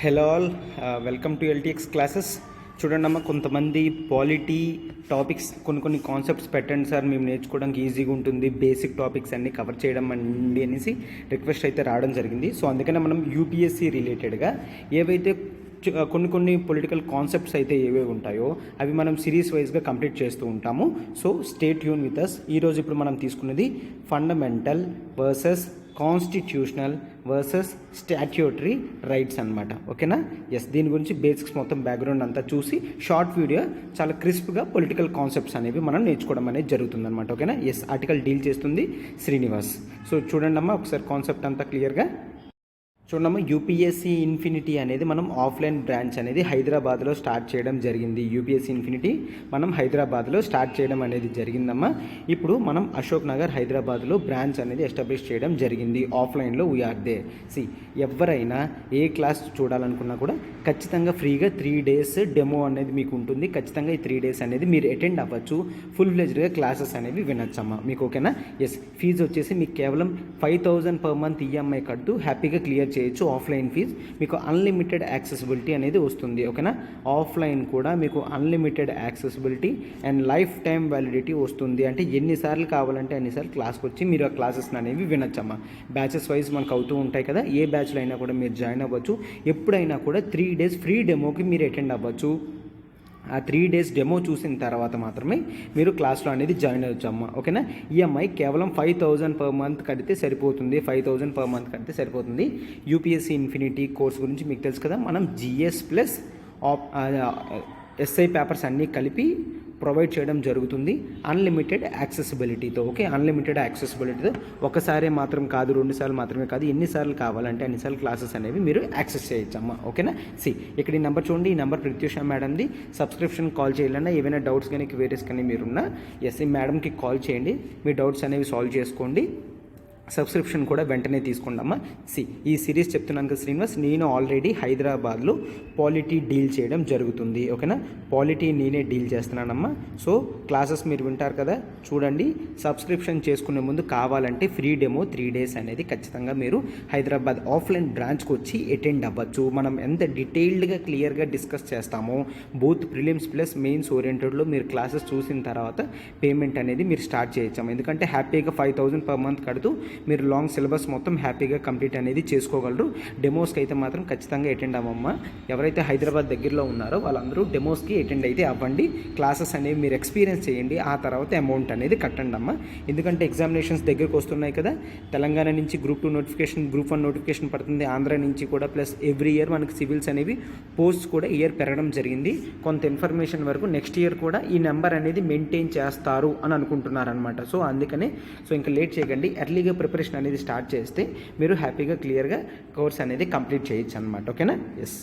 Hello all, welcome to LTX classes. చూడండి అమ్మ, కొంతమంది పాలిటీ టాపిక్స్ కొన్ని కాన్సెప్ట్స్ పెట్టండి సార్, మేము నేర్చుకోవడానికి ఈజీగా ఉంటుంది, బేసిక్ టాపిక్స్ అన్నీ కవర్ చేయడం అండి అనేసి రిక్వెస్ట్ అయితే రావడం జరిగింది. సో అందుకనే మనం యూపీఎస్సీ రిలేటెడ్గా ఏవైతే కొన్ని పొలిటికల్ కాన్సెప్ట్స్ అయితే ఏవేవి ఉంటాయో అవి మనం సిరీస్ వైజ్గా కంప్లీట్ చేస్తూ ఉంటాము. So stay tune with us. ఈరోజు ఇప్పుడు మనం తీసుకున్నది fundamental versus constitutional versus statutory rights అనమాట. ఓకేనా? ఎస్, దీని గురించి బేసిక్స్ మొత్తం బ్యాక్గ్రౌండ్ అంతా చూసి షార్ట్ వీడియో చాలా క్రిస్ప్గా పొలిటికల్ కాన్సెప్ట్స్ అనేవి మనం నేర్చుకోవడం అనేది జరుగుతుందన్నమాట. ఓకేనా? ఎస్, ఆర్టికల్ డీల్ చేస్తుంది శ్రీనివాస్. సో చూడండి అమ్మా, ఒకసారి కాన్సెప్ట్ అంతా క్లియర్గా చూడమ్మా. యూపీఎస్సీ ఇన్ఫినిటీ అనేది మనం ఆఫ్లైన్ బ్రాంచ్ అనేది హైదరాబాద్లో స్టార్ట్ చేయడం జరిగింది. యూపీఎస్సీ ఇన్ఫినిటీ మనం హైదరాబాద్లో స్టార్ట్ చేయడం అనేది జరిగిందమ్మా. ఇప్పుడు మనం అశోక్ నగర్ హైదరాబాద్లో బ్రాంచ్ అనేది ఎస్టాబ్లిష్ చేయడం జరిగింది. ఆఫ్లైన్లో వీఆర్ దే. ఎవరైనా ఏ క్లాస్ చూడాలనుకున్నా కూడా ఖచ్చితంగా ఫ్రీగా 3 days డెమో అనేది మీకు ఉంటుంది. ఖచ్చితంగా ఈ 3 days అనేది మీరు అటెండ్ అవ్వచ్చు. ఫుల్ ఫ్లెజ్డ్గా క్లాసెస్ అనేవి వినొచ్చమ్మా మీకు. ఓకేనా? ఎస్, ఫీజు వచ్చేసి మీకు కేవలం 5,000 per month ఈఎంఐ కట్టు హ్యాపీగా క్లియర్ చేయొచ్చు. ఆఫ్లైన్ ఫీజ్ మీకు అన్లిమిటెడ్ యాక్సెసిబిలిటీ అనేది వస్తుంది. ఓకేనా? ఆఫ్లైన్ కూడా మీకు unlimited accessibility and life time validity వస్తుంది. అంటే ఎన్నిసార్లు కావాలంటే అన్నిసార్లు క్లాస్కి వచ్చి మీరు ఆ క్లాసెస్ అనేవి వినొచ్చమ్మా. బ్యాచెస్ వైజ్ మనకు అవుతూ ఉంటాయి కదా, ఏ బ్యాచ్లో అయినా కూడా మీరు జాయిన్ అవ్వచ్చు. ఎప్పుడైనా కూడా 3 days ఫ్రీ డెమోకి మీరు అటెండ్ అవ్వచ్చు. ఆ 3 days డెమో చూసిన తర్వాత మాత్రమే మీరు క్లాస్లో అనేది జాయిన్ అవ్వచ్చమ్మా. ఓకేనా? ఈఎంఐ కేవలం 5,000 per month కడితే సరిపోతుంది. 5,000 per month కడితే సరిపోతుంది. యూపీఎస్సీ ఇన్ఫినిటీ కోర్స్ గురించి మీకు తెలుసు కదా, మనం జిఎస్ ప్లస్ ఎస్ఐ పేపర్స్ అన్నీ కలిపి ప్రొవైడ్ చేయడం జరుగుతుంది అన్లిమిటెడ్ యాక్సెసిబిలిటీతో. ఓకే, అన్లిమిటెడ్ యాక్సెసిబిలిటీతో ఒకసారి మాత్రం కాదు, 2 సార్లు మాత్రమే కాదు, ఎన్నిసార్లు కావాలంటే అన్నిసార్లు క్లాసెస్ అనేవి మీరు యాక్సెస్ చేయొచ్చమ్మా. ఓకేనా? ఇక్కడ ఈ నెంబర్ చూడండి, ఈ నెంబర్ ప్రత్యూష మేడంది. సబ్స్క్రిప్షన్ కాల్ చేయాలన్నా ఏవైనా డౌట్స్ కానీ క్వేరీస్ కానీ మీరున్నా ఈ మేడంకి కాల్ చేయండి, మీ డౌట్స్ అనేవి సాల్వ్ చేసుకోండి. సబ్స్క్రిప్షన్ కూడా వెంటనే తీసుకోండమ్మా. ఈ సిరీస్ చెప్తున్నాను కదా శ్రీనివాస్, నేను ఆల్రెడీ హైదరాబాద్లో పాలిటీ డీల్ చేయడం జరుగుతుంది. ఓకేనా? పాలిటీ నేనే డీల్ చేస్తున్నానమ్మా. సో క్లాసెస్ మీరు వింటారు కదా, చూడండి. సబ్స్క్రిప్షన్ చేసుకునే ముందు కావాలంటే ఫ్రీ డెమో 3 days అనేది ఖచ్చితంగా మీరు హైదరాబాద్ ఆఫ్లైన్ బ్రాంచ్కి వచ్చి అటెండ్ అవ్వచ్చు. మనం ఎంత డీటెయిల్డ్గా క్లియర్గా డిస్కస్ చేస్తామో బోత్ ప్రిలిమ్స్ ప్లస్ మెయిన్స్ ఓరియంటెడ్లో మీరు క్లాసెస్ చూసిన తర్వాత పేమెంట్ అనేది మీరు స్టార్ట్ చేయొచ్చాము. ఎందుకంటే హ్యాపీగా 5,000 per month కడుతూ మీరు లాంగ్ సిలబస్ మొత్తం హ్యాపీగా కంప్లీట్ అనేది చేసుకోగలరు. డెమోస్కి అయితే మాత్రం ఖచ్చితంగా అటెండ్ అవ్వమ్మా. ఎవరైతే హైదరాబాద్ దగ్గరలో ఉన్నారో వాళ్ళందరూ డెమోస్కి అటెండ్ అయితే అవ్వండి. క్లాసెస్ అనేవి మీరు ఎక్స్పీరియన్స్ చేయండి, ఆ తర్వాత అమౌంట్ అనేది కట్టండి అమ్మా. ఎందుకంటే ఎగ్జామినేషన్స్ దగ్గరకు వస్తున్నాయి కదా, తెలంగాణ నుంచి గ్రూప్ 2 నోటిఫికేషన్, గ్రూప్ 1 నోటిఫికేషన్ పడుతుంది, ఆంధ్ర నుంచి కూడా. ప్లస్ ఎవ్రీ ఇయర్ మనకి సివిల్స్ అనేవి పోస్ట్స్ కూడా ఇయర్ పెరగడం జరిగింది. కొంత ఇన్ఫర్మేషన్ వరకు నెక్స్ట్ ఇయర్ కూడా ఈ నెంబర్ అనేది మెయింటైన్ చేస్తారు అని అనుకుంటున్నారనమాట. సో అందుకనే ఇంకా లేట్ చేయకండి, ఎర్లీగా ప్రిపరేషన్ అనేది స్టార్ట్ చేస్తే మీరు హ్యాపీగా క్లియర్గా కోర్స్ అనేది కంప్లీట్ చేయొచ్చు అనమాట. ఓకేనా? ఎస్,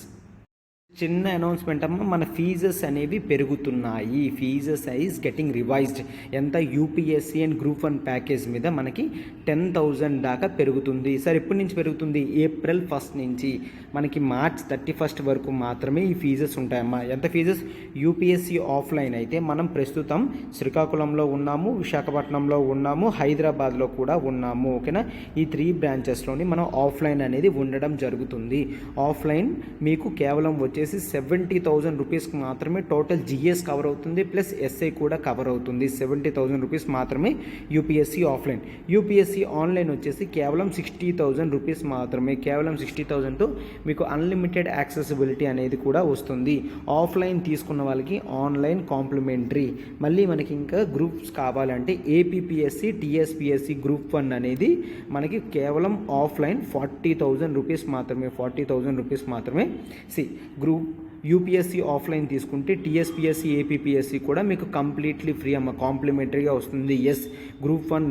చిన్న అనౌన్స్మెంట్ అమ్మ, మన ఫీజెస్ అనేవి పెరుగుతున్నాయి. Fees is getting revised. ఎంత? యూపీఎస్సీ అండ్ గ్రూప్ 1 ప్యాకేజ్ మీద మనకి 10,000 దాకా పెరుగుతుంది. సార్ ఎప్పటి నుంచి పెరుగుతుంది? April 1st నుంచి మనకి March 31st వరకు మాత్రమే ఈ ఫీజెస్ ఉంటాయమ్మా. ఎంత ఫీజెస్? యూపీఎస్సీ ఆఫ్లైన్ అయితే మనం ప్రస్తుతం శ్రీకాకుళంలో ఉన్నాము, విశాఖపట్నంలో ఉన్నాము, హైదరాబాద్లో కూడా ఉన్నాము. ఓకేనా? ఈ 3 branchesలోని మనం ఆఫ్లైన్ అనేది ఉండడం జరుగుతుంది. ఆఫ్లైన్ మీకు కేవలం వచ్చేసి 70,000 రూపీస్కి మాత్రమే టోటల్ జిఎస్ కవర్ అవుతుంది, ప్లస్ ఎస్ఐ కూడా కవర్ అవుతుంది. 70,000 రూపీస్ మాత్రమే యూపీఎస్సీ ఆఫ్లైన్. యూపీఎస్సీ ఆన్లైన్ వచ్చేసి కేవలం 60,000 రూపీస్ మాత్రమే. కేవలం 60,000తో మీకు అన్లిమిటెడ్ యాక్సెసిబిలిటీ అనేది కూడా వస్తుంది. ఆఫ్లైన్ తీసుకున్న వాళ్ళకి ఆన్లైన్ కాంప్లిమెంటరీ. మళ్ళీ మనకి ఇంకా గ్రూప్స్ కావాలంటే ఏపీపీఎస్సీ, టీఎస్పీఎస్సీ గ్రూప్ 1 అనేది మనకి కేవలం ఆఫ్లైన్ 40,000 రూపీస్ మాత్రమే. 40,000 రూపీస్ మాత్రమే. గ్రూప్ యూపీఎస్సీ ఆఫ్లైన్ తీసుకుంటే టీఎస్పీఎస్సీ, ఏపీపీఎస్సీ కూడా మీకు కంప్లీట్లీ ఫ్రీ అమ్మ, కాంప్లిమెంటరీగా వస్తుంది. Yes, group 1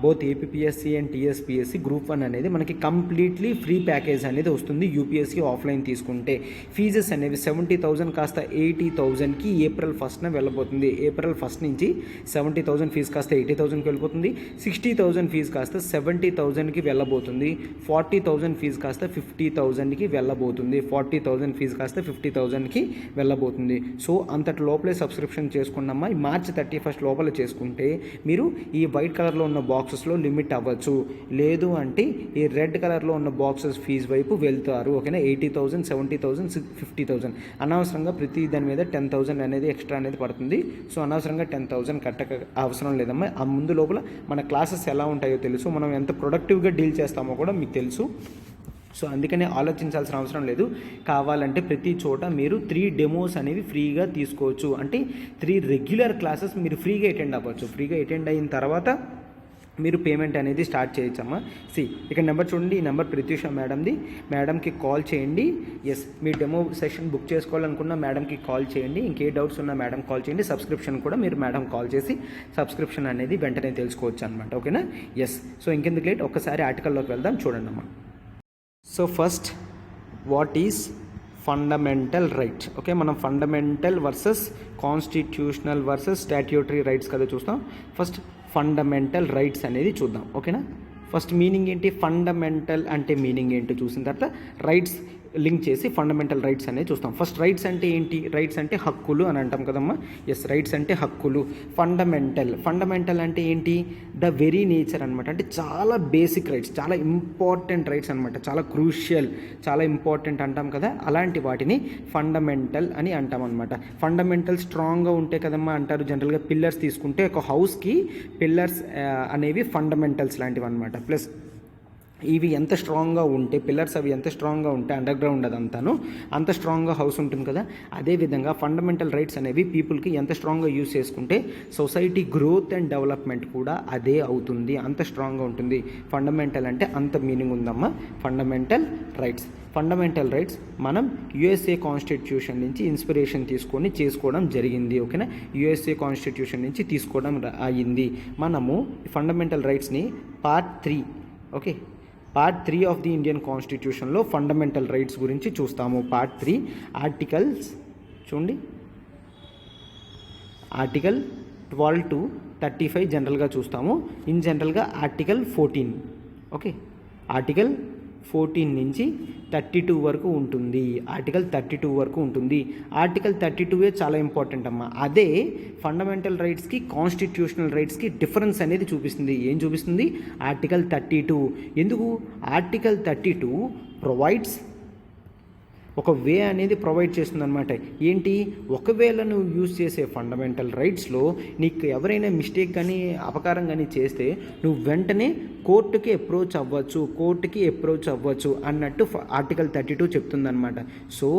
both APPSC and TSPSC group 1 అనేది మనకి కంప్లీట్లీ ఫ్రీ ప్యాకేజ్ అనేది వస్తుంది యూపీఎస్సీ ఆఫ్లైన్ తీసుకుంటే. ఫీజెస్ అనేవి 70,000 కాస్త 80,000కి April 1st వెళ్ళబోతుంది. April 1st నుంచి 70,000 ఫీజు కాస్త 80,000కి వెళ్ళిపోతుంది. 60,000 ఫీజు కాస్త 70,000కి వెళ్ళబోతుంది. 40,000 ఫీజు కాస్త 50,000కి వెళ్ళబోతుంది. 40,000 ఫీజు కాస్త 50,000 50,000కి వెళ్ళబోతుంది. సో అంతటి లోపలే సబ్స్క్రిప్షన్ చేసుకున్నమ్మా ఈ మార్చి 31 లోపల చేసుకుంటే మీరు ఈ వైట్ కలర్లో ఉన్న బాక్సెస్లో లిమిట్ అవ్వచ్చు. లేదు అంటే ఈ రెడ్ కలర్లో ఉన్న బాక్సెస్ ఫీజు వైపు వెళ్తారు. ఓకేనా, 80,000, 70,000, 50,000 అనవసరంగా ప్రతి దాని మీద 10,000 అనేది ఎక్స్ట్రా అనేది పడుతుంది. సో అనవసరంగా 10,000 కట్టక అవసరం లేదమ్మా. ఆ ముందు లోపల మన క్లాసెస్ ఎలా ఉంటాయో తెలుసు, మనం ఎంత ప్రొడక్టివ్గా డీల్ చేస్తామో కూడా మీకు తెలుసు. సో అందుకనే ఆలోచించాల్సిన అవసరం లేదు. కావాలంటే ప్రతి చోట మీరు 3 డెమోస్ అనేవి ఫ్రీగా తీసుకోవచ్చు. అంటే 3 రెగ్యులర్ క్లాసెస్ మీరు ఫ్రీగా అటెండ్ అవ్వచ్చు. ఫ్రీగా అటెండ్ అయిన తర్వాత మీరు పేమెంట్ అనేది స్టార్ట్ చేయొచ్చమ్మా. ఇక్కడ నెంబర్ చూడండి, ఈ నెంబర్ ప్రత్యూష మేడంది. మేడంకి కాల్ చేయండి. ఎస్, మీ డెమో సెషన్ బుక్ చేసుకోవాలనుకున్న మేడంకి కాల్ చేయండి. ఇంకే డౌట్స్ ఉన్నా మేడం కాల్ చేయండి. సబ్స్క్రిప్షన్ కూడా మీరు మేడం కాల్ చేసి సబ్స్క్రిప్షన్ అనేది వెంటనే తెలుసుకోవచ్చు అనమాట. ఓకేనా, ఎస్. సో ఇంకెందుకు లేట్, ఒక్కసారి ఆర్టికల్లోకి వెళ్దాం. చూడండి అమ్మా. So first, what is fundamental right? Okay, మనం fundamental versus constitutional versus statutory rights కదా చూస్తాం. ఫస్ట్ ఫండమెంటల్ రైట్స్ అనేది చూద్దాం. ఓకేనా, ఫస్ట్ మీనింగ్ ఏంటి, ఫండమెంటల్ అంటే మీనింగ్ ఏంటో చూసిన తర్వాత రైట్స్ లింక్ చేసి ఫండమెంటల్ రైట్స్ అనేది చూస్తాం. ఫస్ట్ రైట్స్ అంటే ఏంటి? రైట్స్ అంటే హక్కులు అని అంటాం కదమ్మా. ఎస్, రైట్స్ అంటే హక్కులు. ఫండమెంటల్ అంటే ఏంటి? ద వెరీ నేచర్ అనమాట. అంటే చాలా బేసిక్ రైట్స్, చాలా ఇంపార్టెంట్ రైట్స్ అనమాట. చాలా క్రూషియల్, చాలా ఇంపార్టెంట్ అంటాం కదా, అలాంటి వాటిని ఫండమెంటల్ అని అంటాం అనమాట. ఫండమెంటల్ స్ట్రాంగ్గా ఉంటే కదమ్మా అంటారు. జనరల్గా పిల్లర్స్ తీసుకుంటే ఒక హౌస్కి పిల్లర్స్ అనేవి ఫండమెంటల్స్ లాంటివి అనమాట. ప్లస్ ఇవి ఎంత స్ట్రాంగ్గా ఉంటే, పిల్లర్స్ అవి ఎంత స్ట్రాంగ్గా ఉంటే అండర్ గ్రౌండ్ అదంతాను అంత స్ట్రాంగ్గా హౌస్ ఉంటుంది కదా. అదేవిధంగా ఫండమెంటల్ రైట్స్ అనేవి పీపుల్కి ఎంత స్ట్రాంగ్గా యూజ్ చేసుకుంటే సొసైటీ గ్రోత్ అండ్ డెవలప్మెంట్ కూడా అదే అవుతుంది, అంత స్ట్రాంగ్గా ఉంటుంది. ఫండమెంటల్ అంటే అంత మీనింగ్ ఉందమ్మా ఫండమెంటల్ రైట్స్. ఫండమెంటల్ రైట్స్ మనం యుఎస్ఏ కాన్స్టిట్యూషన్ నుంచి ఇన్స్పిరేషన్ తీసుకొని చేసుకోవడం జరిగింది. ఓకేనా, యుఎస్ఏ కాన్స్టిట్యూషన్ నుంచి తీసుకోవడం అయ్యింది. మనము ఫండమెంటల్ రైట్స్ని part 3, okay, part 3 of the Indian కాన్స్టిట్యూషన్లో ఫండమెంటల్ రైట్స్ గురించి చూస్తాము. పార్ట్ 3 ఆర్టికల్స్ చూడండి, ఆర్టికల్ 12 to 35 జనరల్గా చూస్తాము. ఇన్ జనరల్గా ఆర్టికల్ 14, ఓకే, ఆర్టికల్ 14 నుంచి 32 వరకు ఉంటుంది. ఆర్టికల్ 32 వరకు ఉంటుంది. ఆర్టికల్ 32 చాలా ఇంపార్టెంట్ అమ్మా. అదే ఫండమెంటల్ రైట్స్కి కాన్స్టిట్యూషనల్ రైట్స్కి డిఫరెన్స్ అనేది చూపిస్తుంది. ఏం చూపిస్తుంది? ఆర్టికల్ 32. ఎందుకు? ఆర్టికల్ 32 ప్రొవైడ్స్ ఒక వే అనేది ప్రొవైడ్ చేస్తుంది అనమాట. ఏంటి? ఒకవేళ నువ్వు యూజ్ చేసే ఫండమెంటల్ రైట్స్లో నీకు ఎవరైనా మిస్టేక్ కానీ అపకారం కానీ చేస్తే నువ్వు వెంటనే కోర్టుకి అప్రోచ్ అవ్వచ్చు అన్నట్టు ఆర్టికల్ 32 చెప్తుందన్నమాట. So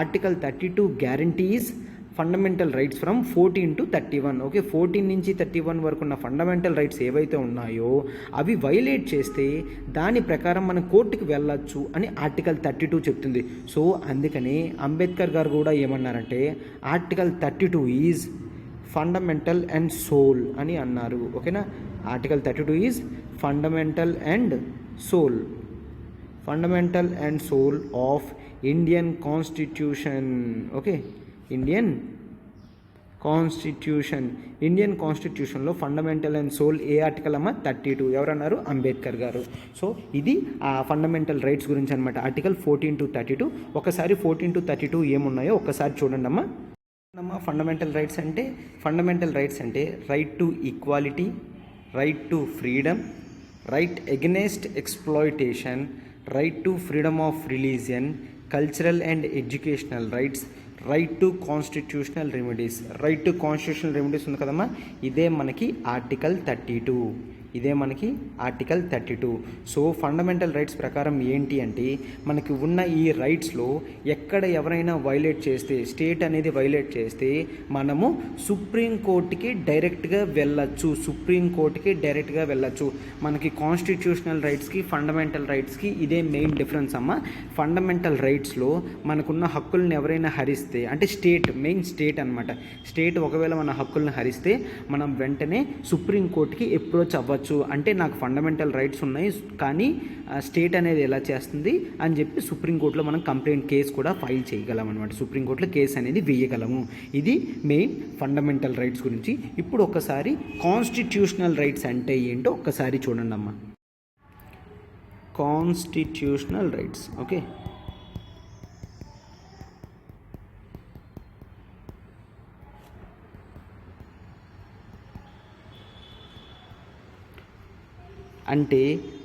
article 32 guarantees fundamental rights from 14 to 31. Okay, 14 నుంచి 31 వరకు ఉన్న ఫండమెంటల్ రైట్స్ ఏవైతే ఉన్నాయో అవి వైలేట్ చేస్తే దాని ప్రకారం మనం కోర్టుకి వెళ్ళొచ్చు అని ఆర్టికల్ 32 చెప్తుంది. సో అందుకని అంబేద్కర్ గారు కూడా ఏమన్నారంటే article 32 is fundamental and soul అని అన్నారు. ఓకేనా, article 32 is fundamental and soul of Indian constitution. Okay, Indian కాన్స్టిట్యూషన్లో ఫండమెంటల్ అండ్ సోల్ ఏ ఆర్టికల్ అమ్మా? 32. ఎవరన్నారు? అంబేద్కర్ గారు. సో ఇది ఆ ఫండమెంటల్ రైట్స్ గురించి అనమాట. Article 14 to 32. ఒకసారి 14 to 32 ఏమున్నాయో ఒక్కసారి చూడండి అమ్మా. ఫండమెంటల్ రైట్స్ అంటే right to equality, right to freedom, right against exploitation, right to freedom of religion, cultural and educational rights, right to constitutional remedies. Right to constitutional remedies ఉంది కదమ్మా, ఇదే మనకి ఆర్టికల్ 32. సో ఫండమెంటల్ రైట్స్ ప్రకారం ఏంటి అంటే మనకి ఉన్న ఈ రైట్స్లో ఎక్కడ ఎవరైనా వైలేట్ చేస్తే, స్టేట్ అనేది వైలేట్ చేస్తే మనము సుప్రీంకోర్టుకి డైరెక్ట్గా వెళ్ళచ్చు. మనకి కాన్స్టిట్యూషనల్ రైట్స్కి ఫండమెంటల్ రైట్స్కి ఇదే మెయిన్ డిఫరెన్స్ అమ్మ. ఫండమెంటల్ రైట్స్లో మనకున్న హక్కులను ఎవరైనా హరిస్తే, అంటే మెయిన్ స్టేట్ అనమాట, స్టేట్ ఒకవేళ మన హక్కులను హరిస్తే మనం వెంటనే సుప్రీంకోర్టుకి అప్రోచ్ అవ్వచ్చు. అంటే నాకు ఫండమెంటల్ రైట్స్ ఉన్నాయి కానీ స్టేట్ అనేది ఎలా చేస్తుంది అని చెప్పి సుప్రీంకోర్టులో మనం కంప్లైంట్ కేసు కూడా ఫైల్ చేయగలం అనమాట. సుప్రీంకోర్టులో కేసు అనేది వేయగలము. ఇది మెయిన్ ఫండమెంటల్ రైట్స్ గురించి. ఇప్పుడు ఒకసారి కాన్స్టిట్యూషనల్ రైట్స్ అంటే ఏంటో ఒక్కసారి చూడండి అమ్మా. కాన్స్టిట్యూషనల్ రైట్స్, ఓకే, అంటే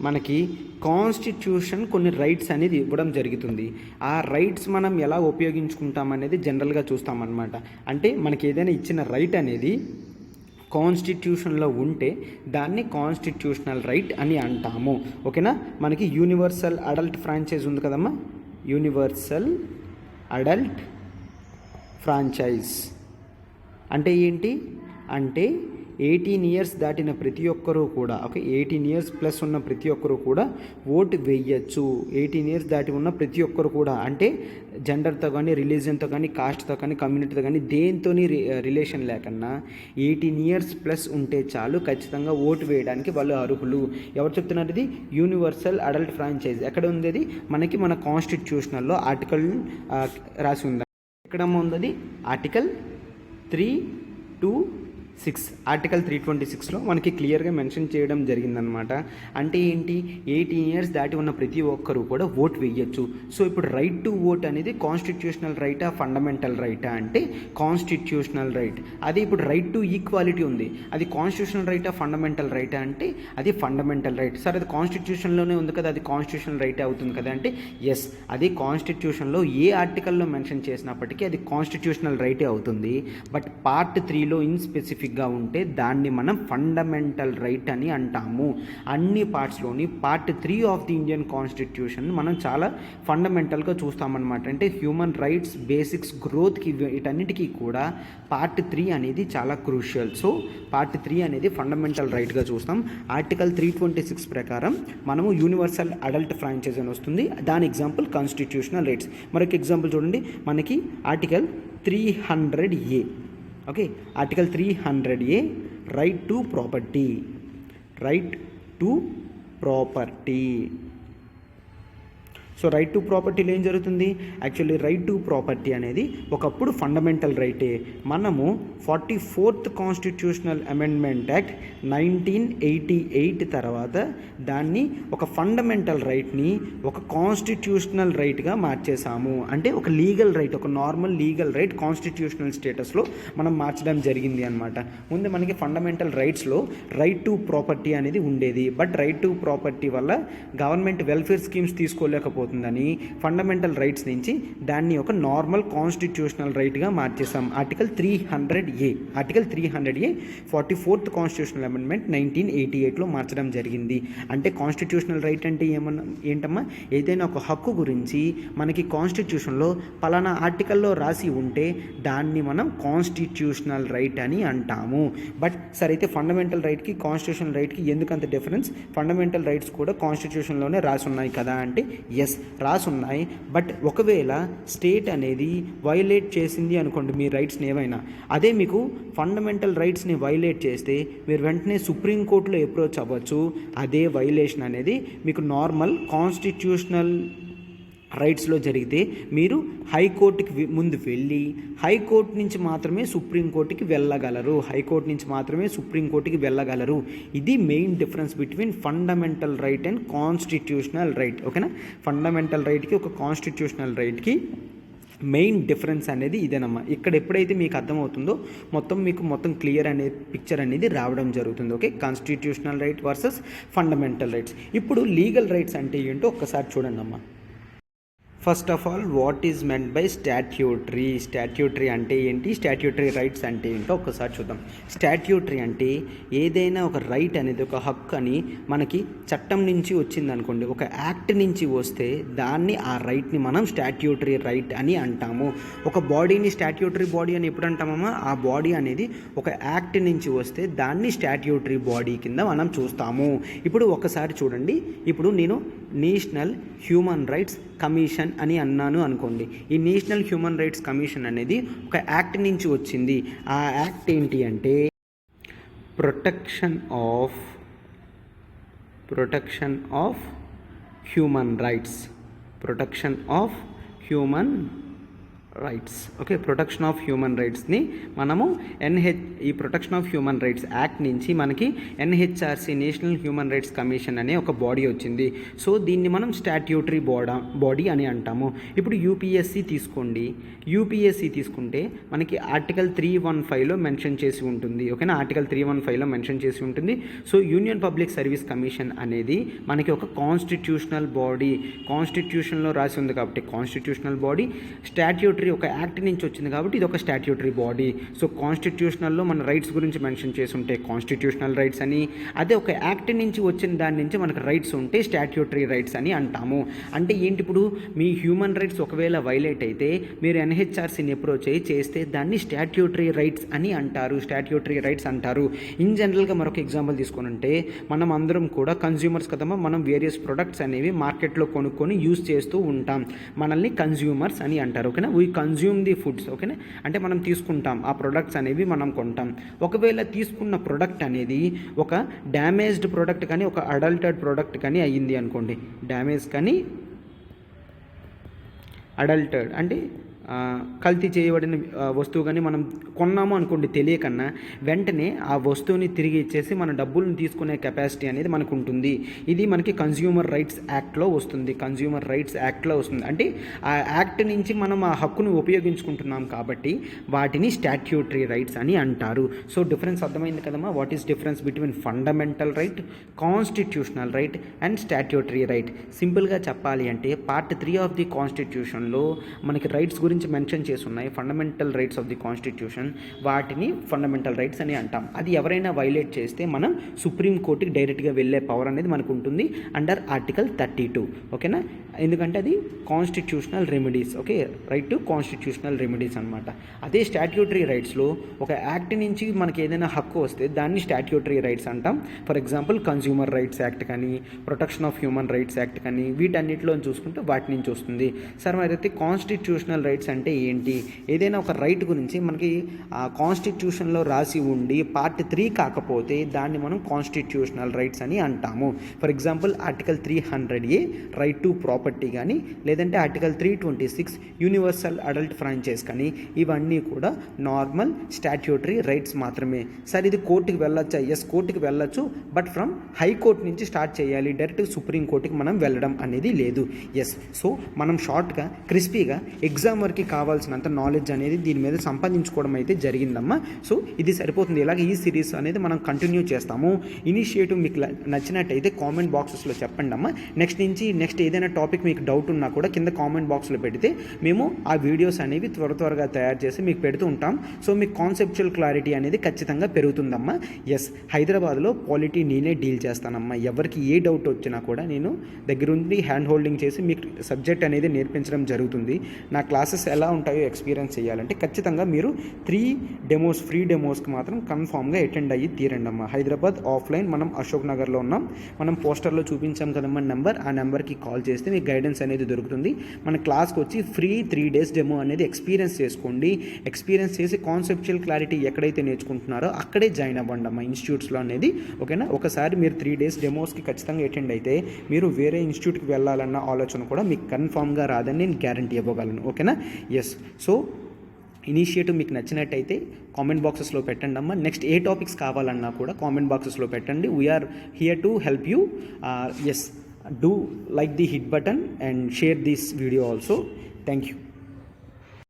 మనకి కాన్స్టిట్యూషన్ కొన్ని రైట్స్ అనేది ఇవ్వడం జరుగుతుంది. ఆ రైట్స్ మనం ఎలా ఉపయోగించుకుంటాం అనేది జనరల్గా చూస్తామన్నమాట. అంటే మనకి ఏదైనా ఇచ్చిన రైట్ అనేది కాన్స్టిట్యూషన్లో ఉంటే దాన్ని కాన్స్టిట్యూషనల్ రైట్ అని అంటాము. ఓకేనా. మనకి యూనివర్సల్ అడల్ట్ ఫ్రాంచైజ్ ఉంది కదమ్మా, యూనివర్సల్ అడల్ట్ ఫ్రాంచైజ్ అంటే ఏంటి అంటే 18 ఇయర్స్ దాటిన ప్రతి ఒక్కరూ కూడా, ఓకే, 18 ఇయర్స్ ప్లస్ ఉన్న ప్రతి ఒక్కరూ కూడా ఓటు వేయచ్చు. 18 ఇయర్స్ దాటి ఉన్న ప్రతి ఒక్కరు కూడా, అంటే జెండర్తో కానీ, రిలీజియన్తో కానీ, కాస్ట్తో కానీ, కమ్యూనిటీతో కానీ దేంతో రిలేషన్ లేకన్నా 18 ఇయర్స్ ప్లస్ ఉంటే చాలు, ఖచ్చితంగా ఓటు వేయడానికి వాళ్ళు అర్హులు. ఎవరు చెప్తున్నారు ఇది? Universal adult franchise. ఎక్కడ ఉంది అది? మన కాన్స్టిట్యూషనల్లో ఆర్టికల్ రాసి ఉంది. ఎక్కడ ఉంది అది? ఆర్టికల్ 326, ఆర్టికల్ 326లో మనకి క్లియర్గా మెన్షన్ చేయడం జరిగిందనమాట. అంటే ఏంటి? 18 ఇయర్స్ దాటి ఉన్న ప్రతి ఒక్కరూ కూడా ఓట్ వేయచ్చు. సో ఇప్పుడు రైట్ టు ఓట్ అనేది కాన్స్టిట్యూషనల్ రైటా, ఫండమెంటల్ రైటా అంటే కాన్స్టిట్యూషనల్ రైట్. అదే ఇప్పుడు రైట్ టు ఈక్వాలిటీ ఉంది, అది కాన్స్టిట్యూషనల్ రైటా, ఫండమెంటల్ రైటా అంటే అది ఫండమెంటల్ రైట్. సరే అది కాన్స్టిట్యూషన్లోనే ఉంది కదా, అది కాన్స్టిట్యూషనల్ రైటే అవుతుంది కదా అంటే ఎస్, అది కాన్స్టిట్యూషన్లో ఏ ఆర్టికల్లో మెన్షన్ చేసినప్పటికీ అది కాన్స్టిట్యూషనల్ రైటే అవుతుంది. బట్ పార్ట్ 3లో ఇన్ స్పెసిఫిక్గా ఉంటే దాన్ని మనం ఫండమెంటల్ రైట్ అని అంటాము. అన్ని పార్ట్స్లోని part 3 of the Indian constitution మనం చాలా ఫండమెంటల్గా చూస్తామన్నమాట. అంటే హ్యూమన్ రైట్స్, బేసిక్స్, గ్రోత్కి వీటన్నిటికీ కూడా పార్ట్ 3 అనేది చాలా క్రూషియల్. సో పార్ట్ 3 అనేది ఫండమెంటల్ రైట్గా చూస్తాం. ఆర్టికల్ 326 ప్రకారం మనము యూనివర్సల్ అడల్ట్ ఫ్రాంచైజ్ అని వస్తుంది. దాని ఎగ్జాంపుల్ కాన్స్టిట్యూషనల్ రైట్స్. మరొక ఎగ్జాంపుల్ చూడండి, మనకి article 300A. Okay, article 300A right to property. Right to property. So right to ప్రాపర్టీలో ఏం జరుగుతుంది? యాక్చువల్లీ రైట్ టు ప్రాపర్టీ అనేది ఒకప్పుడు ఫండమెంటల్ రైటే. మనము 44th కాన్స్టిట్యూషనల్ అమెండ్మెంట్ యాక్ట్ 1988 తర్వాత దాన్ని ఒక ఫండమెంటల్ రైట్ని ఒక కాన్స్టిట్యూషనల్ రైట్గా మార్చేసాము. అంటే ఒక లీగల్ రైట్, ఒక నార్మల్ లీగల్ రైట్ కాన్స్టిట్యూషనల్ స్టేటస్లో మనం మార్చడం జరిగింది అనమాట. ముందు మనకి ఫండమెంటల్ రైట్స్లో రైట్ టు ప్రాపర్టీ అనేది ఉండేది. బట్ రైట్ టు ప్రాపర్టీ వల్ల గవర్నమెంట్ వెల్ఫేర్ స్కీమ్స్ తీసుకోలేకపోతుంది ని ఫండమెంటల్ రైట్స్ నుంచి దాన్ని ఒక నార్మల్ కాన్స్టిట్యూషనల్ రైట్గా మార్చేసాం. Article 300A. Article 300A 44th constitutional amendment 1988లో మార్చడం జరిగింది. అంటే కాన్స్టిట్యూషనల్ రైట్ అంటే ఏంటమ్మా? ఏదైనా ఒక హక్కు గురించి మనకి కాన్స్టిట్యూషన్లో పలానా ఆర్టికల్లో రాసి ఉంటే దాన్ని మనం కాన్స్టిట్యూషనల్ రైట్ అని అంటాము. బట్ సరే, అయితే ఫండమెంటల్ రైట్కి కాన్స్టిట్యూషనల్ రైట్కి ఎందుకంత డిఫరెన్స్? ఫండమెంటల్ రైట్స్ కూడా కాన్స్టిట్యూషన్లోనే రాసి ఉన్నాయి కదా అంటే ఎస్, రాసున్నాయి. బట్ ఒకవేళ స్టేట్ అనేది వైలేట్ చేసింది అనుకోండి మీ రైట్స్ని ఏవైనా, అదే మీకు ఫండమెంటల్ రైట్స్ని వైలేట్ చేస్తే మీరు వెంటనే సుప్రీంకోర్టులో అప్రోచ్ అవ్వచ్చు. అదే వైలేషన్ అనేది మీకు నార్మల్ కాన్స్టిట్యూషనల్ రైట్స్లో జరిగితే మీరు హైకోర్టుకి ముందు వెళ్ళి హైకోర్టు నుంచి మాత్రమే సుప్రీంకోర్టుకి వెళ్ళగలరు. హైకోర్టు నుంచి మాత్రమే సుప్రీంకోర్టుకి వెళ్ళగలరు. ఇది main difference between fundamental right and constitutional right. ఓకేనా. ఫండమెంటల్ రైట్కి ఒక కాన్స్టిట్యూషనల్ రైట్కి మెయిన్ డిఫరెన్స్ అనేది ఇదేనమ్మా. ఇక్కడ ఎప్పుడైతే మీకు అర్థమవుతుందో మొత్తం క్లియర్ అనే పిక్చర్ అనేది రావడం జరుగుతుంది. Okay, constitutional right versus fundamental rights. ఇప్పుడు లీగల్ రైట్స్ అంటే ఏంటో ఒక్కసారి చూడండి అమ్మా. First of all, what is meant by statutory? Statutory అంటే ఏంటి? స్టాట్యూటరీ రైట్స్ అంటే ఏంటో ఒక్కసారి చూద్దాం. స్టాట్యూటరీ అంటే ఏదైనా ఒక రైట్ అనేది, ఒక హక్కు అని మనకి చట్టం నుంచి వచ్చిందనుకోండి, ఒక యాక్ట్ నుంచి వస్తే దాన్ని, ఆ రైట్ని మనం స్టాట్యూటరీ రైట్ అని అంటాము. ఒక బాడీని స్టాట్యూటరీ బాడీ అని ఎప్పుడు అంటామమ్మా? ఆ బాడీ అనేది ఒక యాక్ట్ నుంచి వస్తే దాన్ని స్టాట్యూటరీ బాడీ కింద మనం చూస్తాము. ఇప్పుడు ఒకసారి చూడండి, ఇప్పుడు నేను నేషనల్ హ్యూమన్ రైట్స్ కమిషన్ అని అన్నాను అనుకోండి. ఈ నేషనల్ హ్యూమన్ రైట్స్ కమిషన్ అనేది ఒక యాక్ట్ నుంచి వచ్చింది. ఆ యాక్ట్ ఏంటి అంటే protection of human rights. Okay, protection of human రైట్స్ని మనము ఈ protection of human rights act నుంచి మనకి NHRC national human rights commission అనే ఒక బాడీ వచ్చింది. సో దీన్ని మనం స్టాట్యూటరీ బాడీ అని అంటాము. ఇప్పుడు యూపీఎస్సి తీసుకోండి. యూపీఎస్సి తీసుకుంటే మనకి ఆర్టికల్ 315లో మెన్షన్ చేసి ఉంటుంది. ఓకేనా, ఆర్టికల్ 315లో మెన్షన్ చేసి ఉంటుంది. So union public service commission అనేది మనకి ఒక కాన్స్టిట్యూషనల్ బాడీ, కాన్స్టిట్యూషన్లో రాసి ఉంది కాబట్టి కాన్స్టిట్యూషనల్ బాడీ. స్టాట్యూటరీ ఒక యాక్ట్ నుంచి వచ్చింది కాబట్టి ఇది ఒక స్టాట్యూటరీ బాడీ. సో కాన్స్టిట్యూషనల్లో మన రైట్స్ గురించి మెన్షన్ చేసి ఉంటే కాన్స్టిట్యూషనల్ రైట్స్ అని, అదే ఒక యాక్ట్ నుంచి వచ్చిన దాని నుంచి మనకు రైట్స్ ఉంటే స్టాట్యూటరీ రైట్స్ అని అంటాము. అంటే ఏంటి, ఇప్పుడు మీ హ్యూమన్ రైట్స్ ఒకవేళ వైలేట్ అయితే మీరు ఎన్హెచ్ఆర్సీని అప్రోచ్ అయ్యి చేస్తే దాన్ని స్టాట్యూటరీ రైట్స్ అని అంటారు, స్టాట్యూటరీ రైట్స్ అంటారు. ఇన్ జనరల్గా మరొక ఎగ్జాంపుల్ తీసుకుని మనం అందరం కూడా కన్జ్యూమర్స్ కదమ్మా, మనం వేరియస్ ప్రొడక్ట్స్ అనేవి మార్కెట్లో కొనుక్కొని యూజ్ చేస్తూ ఉంటాం. మనల్ని కన్జ్యూమర్స్ అని అంటారు. ఓకేనా, వీ కన్జ్యూమ్ ది ఫుడ్స్. ఓకేనా, అంటే మనం తీసుకుంటాం, ఆ ప్రొడక్ట్స్ అనేవి మనం కొంటాం. ఒకవేళ తీసుకున్న ప్రొడక్ట్ అనేది ఒక డ్యామేజ్డ్ ప్రొడక్ట్ కానీ ఒక అడల్టెడ్ ప్రొడక్ట్ కానీ అయ్యింది అనుకోండి, డ్యామేజ్ కానీ అడల్టెడ్ అంటే కల్తీ చేయబడిన వస్తువు కానీ మనం కొన్నాము అనుకోండి తెలియకన్నా, వెంటనే ఆ వస్తువుని తిరిగి ఇచ్చేసి మన డబ్బులను తీసుకునే కెపాసిటీ అనేది మనకు ఉంటుంది. ఇది మనకి కన్జ్యూమర్ రైట్స్ యాక్ట్లో వస్తుంది. కన్జ్యూమర్ రైట్స్ యాక్ట్లో వస్తుంది. అంటే ఆ యాక్ట్ నుంచి మనం ఆ హక్కును ఉపయోగించుకుంటున్నాం కాబట్టి వాటిని స్టాట్యూటరీ రైట్స్ అని అంటారు. సో డిఫరెన్స్ అర్థమైంది కదమ్మా. What is difference between fundamental right, constitutional right and statutory right? సింపుల్గా చెప్పాలి అంటే పార్ట్ 3 ఆఫ్ ది కాన్స్టిట్యూషన్లో మనకి రైట్స్ గురించి మెన్షన్ చేసి ఉన్నాయి. Fundamental rights of the constitution, వాటిని ఫండమెంటల్ రైట్స్ అని అంటాం. అది ఎవరైనా వైలేట్ చేస్తే మనం సుప్రీం కోర్టుకి డైరెక్ట్గా వెళ్ళే పవర్ అనేది మనకు ఉంటుంది అండర్ ఆర్టికల్ 32. ఓకేనా, ఎందుకంటే అది constitutional remedies. Okay, right to constitutional remedies అనమాట. అదే స్టాట్యూటరీ రైట్స్లో ఒక యాక్ట్ నుంచి మనకి ఏదైనా హక్కు వస్తే దాన్ని స్టాట్యూటరీ రైట్స్ అంటాం. For example consumer rights act కానీ protection of human rights act కానీ వీటన్నిటిలో చూసుకుంటే వాటి నుంచి వస్తుంది. సార్ మరైతే కాన్స్టిట్యూషనల్ రైట్స్ అంటే ఏంటి? ఏదైనా ఒక రైట్ గురించి మనకి కాన్స్టిట్యూషన్లో రాసి ఉండి పార్ట్ 3 కాకపోతే దాన్ని మనం కాన్స్టిట్యూషనల్ రైట్స్ అని అంటాము. For example article 300A right to property కానీ, లేదంటే ఆర్టికల్ 326 యూనివర్సల్ అడల్ట్ ఫ్రాంచైజ్ కానీ, ఇవన్నీ కూడా నార్మల్ స్టాట్యూటరీ రైట్స్ మాత్రమే. సార్ ఇది కోర్టుకి వెళ్ళొచ్చా? ఎస్, కోర్టుకి వెళ్ళొచ్చు, బట్ ఫ్రమ్ హైకోర్టు నుంచి స్టార్ట్ చేయాలి. డైరెక్ట్ సుప్రీం కోర్టుకి మనం వెళ్ళడం అనేది లేదు. ఎస్, సో మనం షార్ట్గా క్రిస్పీగా ఎగ్జామ్ వరకు కావాల్సినంత నాలెడ్జ్ అనేది దీని మీద సంపాదించుకోవడం అయితే జరిగిందమ్మా. సో ఇది సరిపోతుంది. ఇలాగ ఈ సిరీస్ అనేది మనం కంటిన్యూ చేస్తాము. ఇనిషియేటివ్ మీకు నచ్చినట్టయితే కామెంట్ బాక్సెస్లో చెప్పండి అమ్మా. నెక్స్ట్ ఏదైనా టాపిక్ మీకు డౌట్ ఉన్నా కూడా కింద కామెంట్ బాక్స్లో పెడితే మేము ఆ వీడియోస్ అనేవి త్వరగా తయారు చేసి మీకు పెడుతూ ఉంటాం. సో మీకు కాన్సెప్చువల్ క్లారిటీ అనేది ఖచ్చితంగా పెరుగుతుందమ్మా. ఎస్, హైదరాబాద్లో పాలిటీ నేనే డీల్ చేస్తానమ్మా. ఎవరికి ఏ డౌట్ వచ్చినా కూడా నేను దగ్గరుండి హ్యాండ్ హోల్డింగ్ చేసి మీకు సబ్జెక్ట్ అనేది నేర్పించడం జరుగుతుంది. నా క్లాసెస్ ఎలా ఉంటాయో ఎక్స్పీరియన్స్ చేయాలంటే ఖచ్చితంగా మీరు 3 డెమోస్ ఫ్రీ డెమోస్కి మాత్రం కన్ఫామ్గా అటెండ్ అయ్యి తీరండి అమ్మా. హైదరాబాద్ ఆఫ్లైన్ మనం అశోక్ నగర్లో ఉన్నాం. మనం పోస్టర్లో చూపించాం కదమ్మా నెంబర్, ఆ నెంబర్కి కాల్ చేస్తే మీకు గైడెన్స్ అనేది దొరుకుతుంది. మన క్లాస్కి వచ్చి ఫ్రీ 3 days డెమో అనేది ఎక్స్పీరియన్స్ చేసుకోండి. ఎక్స్పీరియన్స్ చేసి కాన్సెప్చువల్ క్లారిటీ ఎక్కడైతే నేర్చుకుంటున్నారో అక్కడే జాయిన్ అవ్వండి అమ్మా ఇన్స్టిట్యూట్స్లో అనేది. ఓకేనా, ఒకసారి మీరు 3 days డెమోస్కి ఖచ్చితంగా అటెండ్ అయితే మీరు వేరే ఇన్స్టిట్యూట్కి వెళ్ళాలన్న ఆలోచన కూడా మీకు కన్ఫామ్గా రాదని నేను గ్యారంటీ ఇవ్వగలను. ఓకేనా, ఎస్. సో ఇనిషియేటివ్ మీకు నచ్చినట్టయితే కామెంట్ బాక్సెస్లో పెట్టండి అమ్మా. నెక్స్ట్ ఏ టాపిక్స్ కావాలన్నా కూడా కామెంట్ బాక్సెస్లో పెట్టండి. We are here to help you. Yes, do like the hit button and share this video also. Thank you.